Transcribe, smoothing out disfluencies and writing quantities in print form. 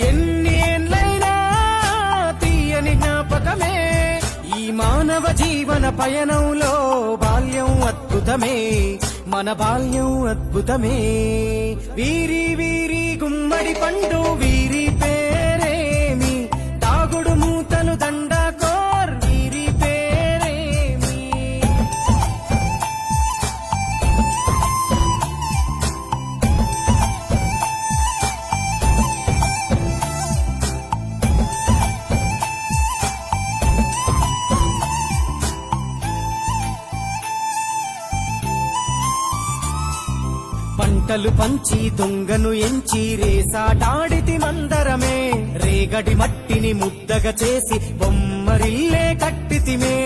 ఎన్ని ఏళ్ళైనా తీయని జ్ఞాపకమే ఈ మానవ జీవన పయనంలో బాల్యం అద్భుతమే మన బాల్యం అద్భుతమే వీరి వీరి గుమ్మడి పండు వీరి పేరేమి తాగుడు మూతలు దండాకోర్ వీరి పేరేమి పంటలు పంచి దొంగను ఎంచి రేసాటాడితి మందరమే రేగడి మట్టిని ముద్దగా చేసి బొమ్మరిల్లే కట్టితిమే